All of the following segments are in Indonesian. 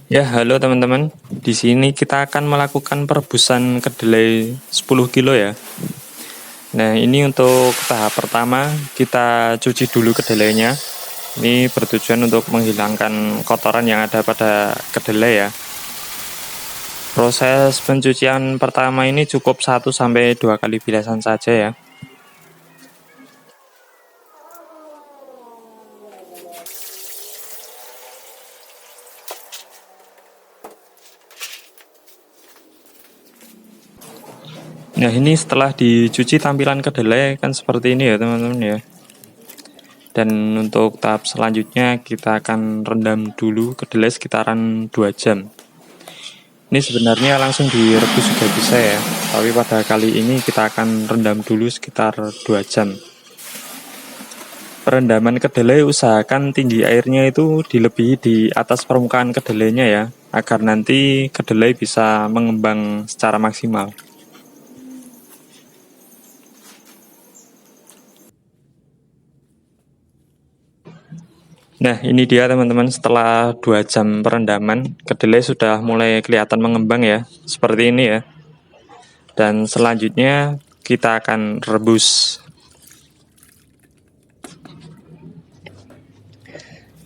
Ya, halo teman-teman. Di sini kita akan melakukan perebusan kedelai 10 kilo ya. Nah, ini untuk tahap pertama, kita cuci dulu kedelainya. Ini bertujuan untuk menghilangkan kotoran yang ada pada kedelai ya. Proses pencucian pertama ini cukup 1-2 kali bilasan saja ya. Nah, ini setelah dicuci tampilan kedelai kan seperti ini ya teman-teman ya. Dan untuk tahap selanjutnya kita akan rendam dulu kedelai sekitaran 2 jam. Ini sebenarnya langsung direbus juga bisa ya, tapi pada kali ini kita akan rendam dulu sekitar 2 jam. Perendaman kedelai usahakan tinggi airnya itu dilebihi di atas permukaan kedelainya ya, agar nanti kedelai bisa mengembang secara maksimal. Nah, ini dia teman-teman, setelah 2 jam perendaman, kedelai sudah mulai kelihatan mengembang ya, seperti ini ya. Dan selanjutnya kita akan rebus.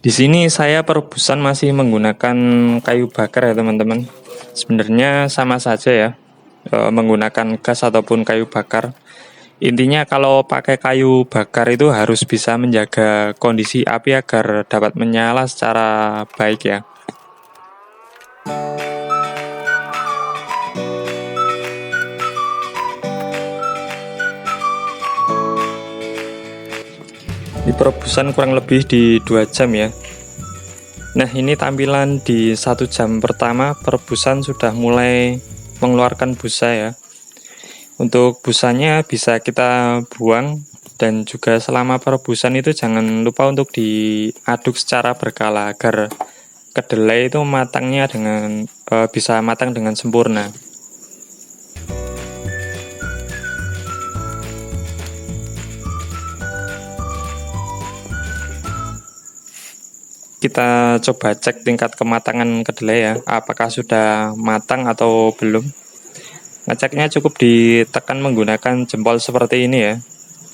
Di sini saya perebusan masih menggunakan kayu bakar ya teman-teman. Sebenarnya sama saja ya, menggunakan gas ataupun kayu bakar. Intinya kalau pakai kayu bakar itu harus bisa menjaga kondisi api agar dapat menyala secara baik ya. Ini perebusan kurang lebih di 2 jam ya. Nah, ini tampilan di 1 jam pertama perebusan sudah mulai mengeluarkan busa ya. Untuk busanya bisa kita buang, dan juga selama perebusan itu jangan lupa untuk diaduk secara berkala agar kedelai itu matangnya bisa matang dengan sempurna. Kita coba cek tingkat kematangan kedelai ya, apakah sudah matang atau belum. Ngeceknya cukup ditekan menggunakan jempol seperti ini ya.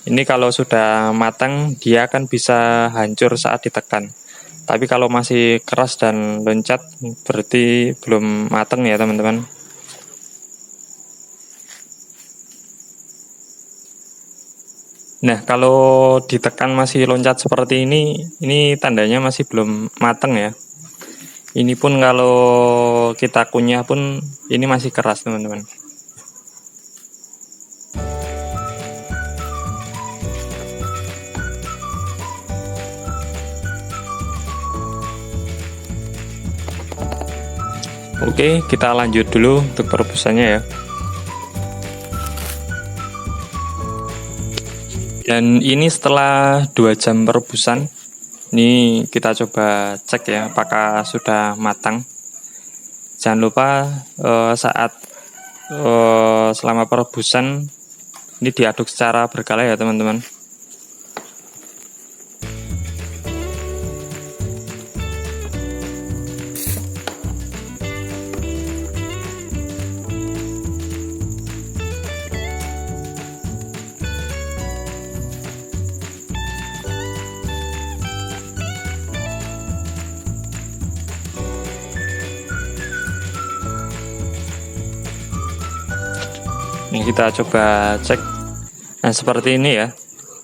Ini kalau sudah matang, dia akan bisa hancur saat ditekan. Tapi kalau masih keras dan loncat, berarti belum matang ya teman-teman. Nah, kalau ditekan masih loncat seperti ini tandanya masih belum matang ya. Ini pun kalau kita kunyah pun ini masih keras teman-teman. Oke, kita lanjut dulu untuk perebusannya ya. Dan ini setelah 2 jam perebusan, ini kita coba cek ya apakah sudah matang. Jangan lupa saat selama perebusan ini diaduk secara berkala ya teman-teman. Ini kita coba cek. Nah, seperti ini ya.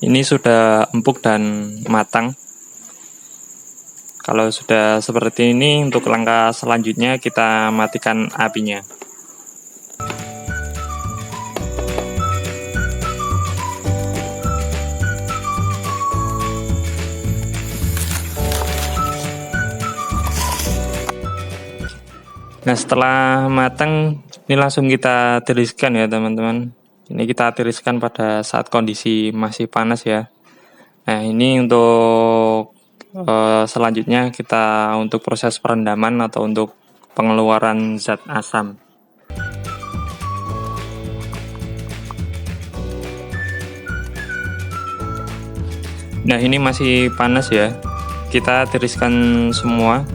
Ini sudah empuk dan matang. Kalau sudah seperti ini, untuk langkah selanjutnya kita matikan apinya. Nah, setelah matang, ini langsung kita tiriskan ya teman-teman. Ini kita tiriskan pada saat kondisi masih panas ya. Nah, ini untuk selanjutnya kita untuk proses perendaman atau untuk pengeluaran zat asam. Nah, ini masih panas ya. Kita tiriskan semua.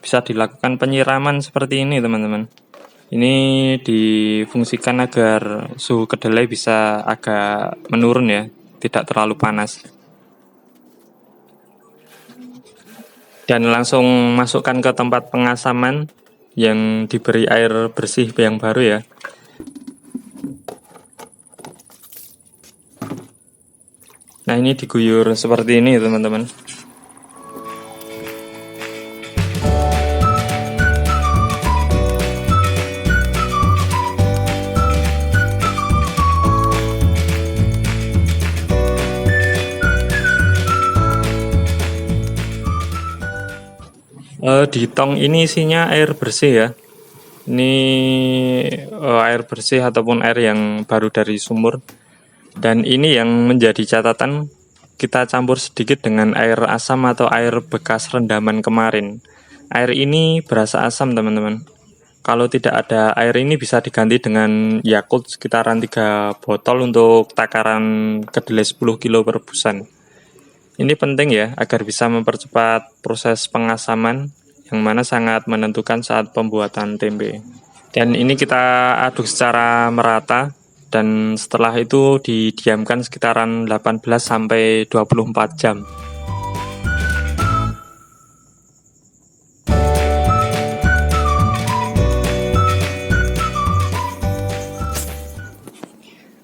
bisa dilakukan penyiraman seperti ini teman-teman. Ini difungsikan agar suhu kedelai bisa agak menurun ya, tidak terlalu panas. Dan langsung masukkan ke tempat pengasaman yang diberi air bersih yang baru ya. Nah, ini diguyur seperti ini teman-teman. Di tong ini isinya air bersih ya. Ini air bersih ataupun air yang baru dari sumur. Dan ini yang menjadi catatan, kita campur sedikit dengan air asam atau air bekas rendaman kemarin. Air ini berasa asam teman-teman. Kalau tidak ada air ini bisa diganti dengan Yakult sekitaran 3 botol untuk takaran kedelai 10 kilo per busan. Ini penting ya, agar bisa mempercepat proses pengasaman, yang mana sangat menentukan saat pembuatan tempe. Dan ini kita aduk secara merata, dan setelah itu didiamkan sekitaran 18 sampai 24 jam.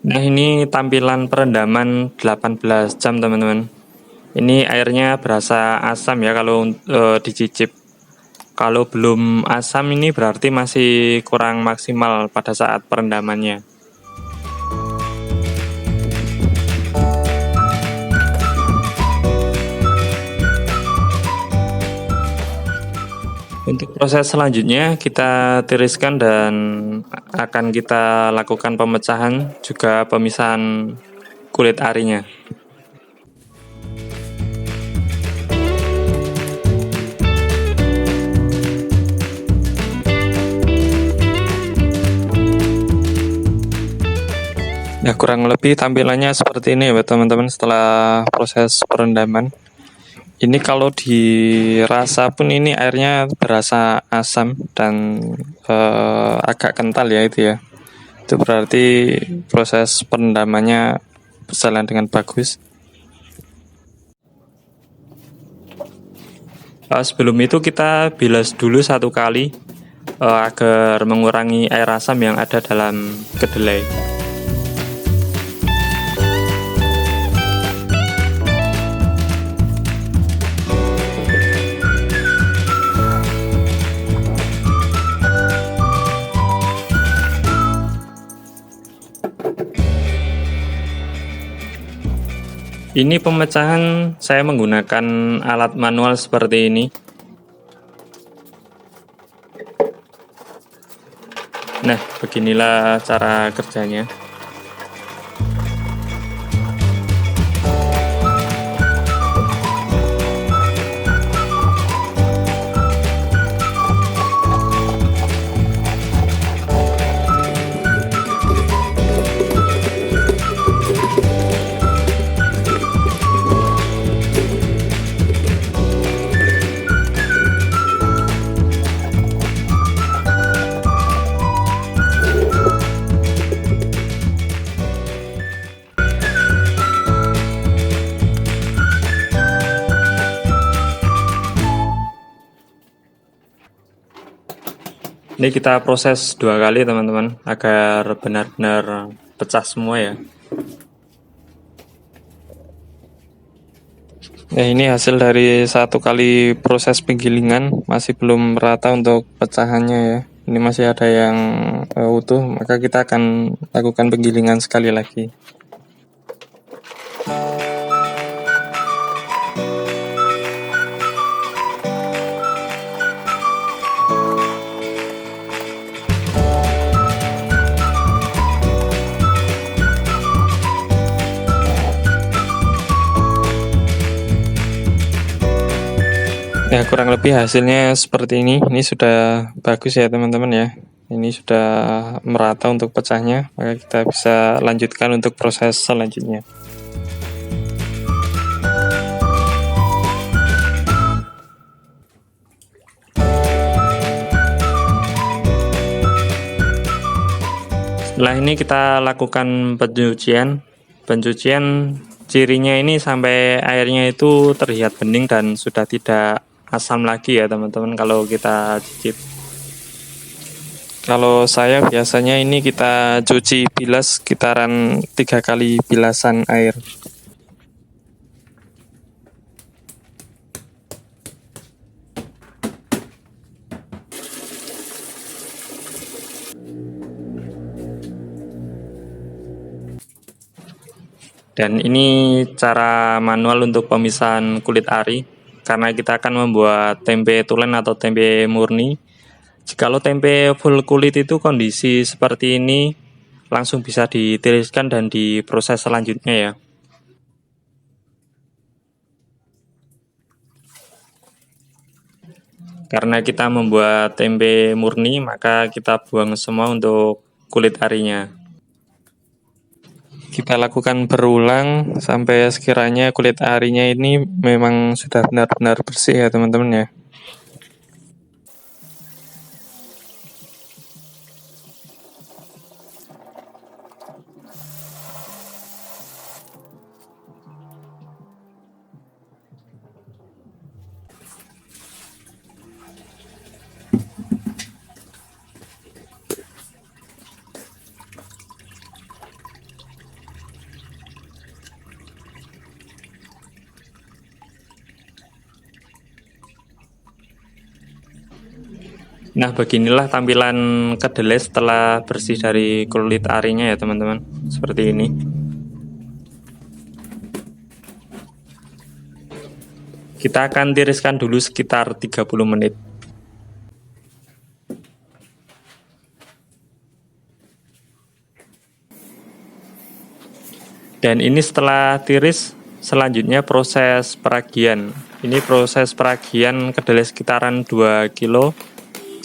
Nah, ini tampilan perendaman 18 jam teman-teman. Ini airnya berasa asam ya kalau dicicip. Kalau belum asam ini berarti masih kurang maksimal pada saat perendamannya. Untuk proses selanjutnya kita tiriskan dan akan kita lakukan pemecahan juga pemisahan kulit arinya. Ya, kurang lebih tampilannya seperti ini ya teman-teman setelah proses perendaman. Ini kalau dirasa pun ini airnya berasa asam dan agak kental ya itu ya. Itu berarti proses perendamannya berjalan dengan bagus. Sebelum itu kita bilas dulu 1 kali agar mengurangi air asam yang ada dalam kedelai. Ini pemecahan saya menggunakan alat manual seperti ini. Nah, beginilah cara kerjanya. Ini kita proses 2 kali teman-teman agar benar-benar pecah semua ya. Nah, ini hasil dari 1 kali proses penggilingan, masih belum merata untuk pecahannya ya. Ini masih ada yang utuh, maka kita akan lakukan penggilingan sekali lagi. Ya, kurang lebih hasilnya seperti ini. Ini sudah bagus ya teman-teman ya. Ini sudah merata untuk pecahnya, maka kita bisa lanjutkan untuk proses selanjutnya. Setelah ini kita lakukan pencucian. Pencucian cirinya ini sampai airnya itu terlihat bening dan sudah tidak asam lagi ya teman-teman kalau kita cicip. Kalau saya biasanya ini kita cuci bilas sekitaran 3 kali bilasan air. Dan ini cara manual untuk pemisahan kulit ari, karena kita akan membuat tempe tulen atau tempe murni. Jikalau tempe full kulit itu kondisi seperti ini, langsung bisa ditiriskan dan diproses selanjutnya ya. Karena kita membuat tempe murni, maka kita buang semua untuk kulit arinya. Kita lakukan berulang sampai sekiranya kulit arinya ini memang sudah benar-benar bersih ya teman-teman ya. Nah, beginilah tampilan kedelai setelah bersih dari kulit arinya ya teman-teman. Seperti ini. Kita akan tiriskan dulu sekitar 30 menit. Dan ini setelah tiris, selanjutnya proses peragian. Ini proses peragian kedelai sekitaran 2 kilo.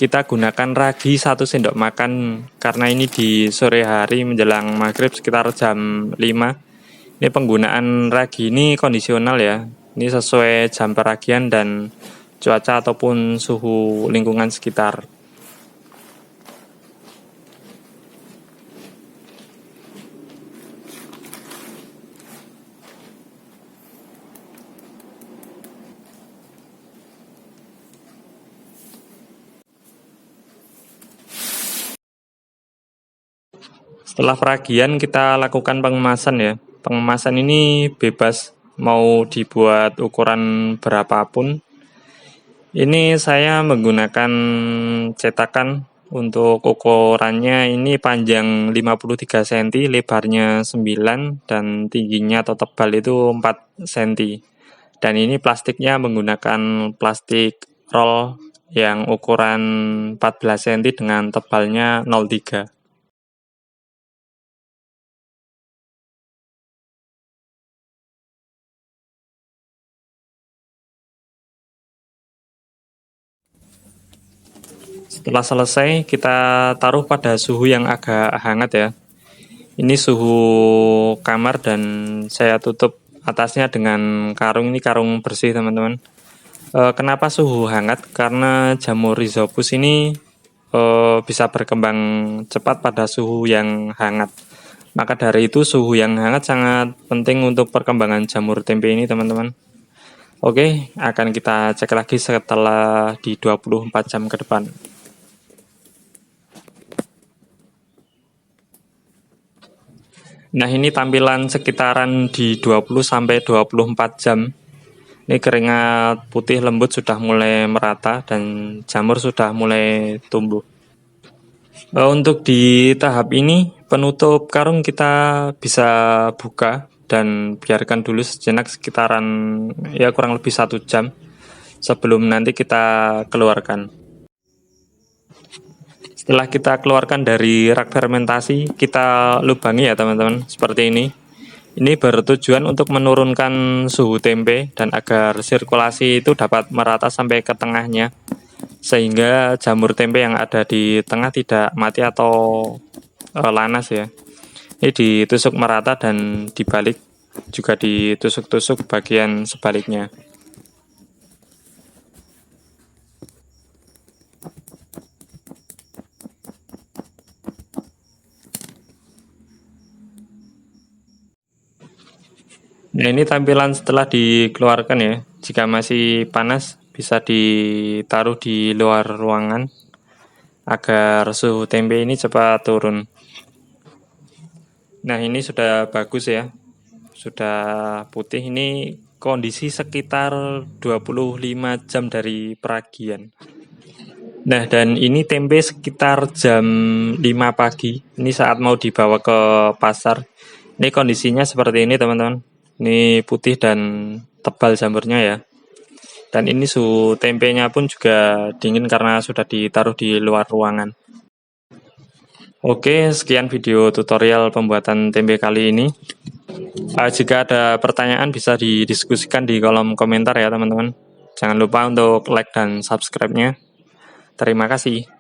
Kita gunakan ragi 1 sendok makan karena ini di sore hari menjelang maghrib sekitar jam 5. Ini penggunaan ragi ini kondisional ya. Ini sesuai jam peragian dan cuaca ataupun suhu lingkungan sekitar. Setelah peragian kita lakukan pengemasan ya. Pengemasan ini bebas mau dibuat ukuran berapapun. Ini saya menggunakan cetakan. Untuk ukurannya ini panjang 53 cm, lebarnya 9 dan tingginya atau tebal itu 4 cm. Dan ini plastiknya menggunakan plastik roll yang ukuran 14 cm dengan tebalnya 0,3. Setelah selesai, kita taruh pada suhu yang agak hangat ya. Ini suhu kamar dan saya tutup atasnya dengan karung, ini karung bersih teman-teman. Kenapa suhu hangat? Karena jamur rhizopus ini bisa berkembang cepat pada suhu yang hangat. Maka dari itu suhu yang hangat sangat penting untuk perkembangan jamur tempe ini teman-teman. Oke, akan kita cek lagi setelah di 24 jam ke depan. Nah, ini tampilan sekitaran di 20-24 jam. Ini keringat putih lembut sudah mulai merata dan jamur sudah mulai tumbuh. Untuk di tahap ini, penutup karung kita bisa buka dan biarkan dulu sejenak sekitaran ya kurang lebih 1 jam sebelum nanti kita keluarkan. Setelah kita keluarkan dari rak fermentasi, kita lubangi ya teman-teman, seperti ini. Ini bertujuan untuk menurunkan suhu tempe dan agar sirkulasi itu dapat merata sampai ke tengahnya, sehingga jamur tempe yang ada di tengah tidak mati atau lanas ya. Ini ditusuk merata dan dibalik juga ditusuk-tusuk bagian sebaliknya. ini tampilan setelah dikeluarkan ya. Jika masih panas bisa ditaruh di luar ruangan agar suhu tempe ini cepat turun. Nah, ini sudah bagus ya. Sudah putih, ini kondisi sekitar 25 jam dari peragian. Nah, dan ini tempe sekitar jam 5 pagi. Ini saat mau dibawa ke pasar. Ini kondisinya seperti ini, teman-teman. Ini putih dan tebal jamurnya ya. Dan ini suhu tempenya pun juga dingin karena sudah ditaruh di luar ruangan. Oke, sekian video tutorial pembuatan tempe kali ini. Jika ada pertanyaan bisa didiskusikan di kolom komentar ya teman-teman. Jangan lupa untuk like dan subscribe-nya. Terima kasih.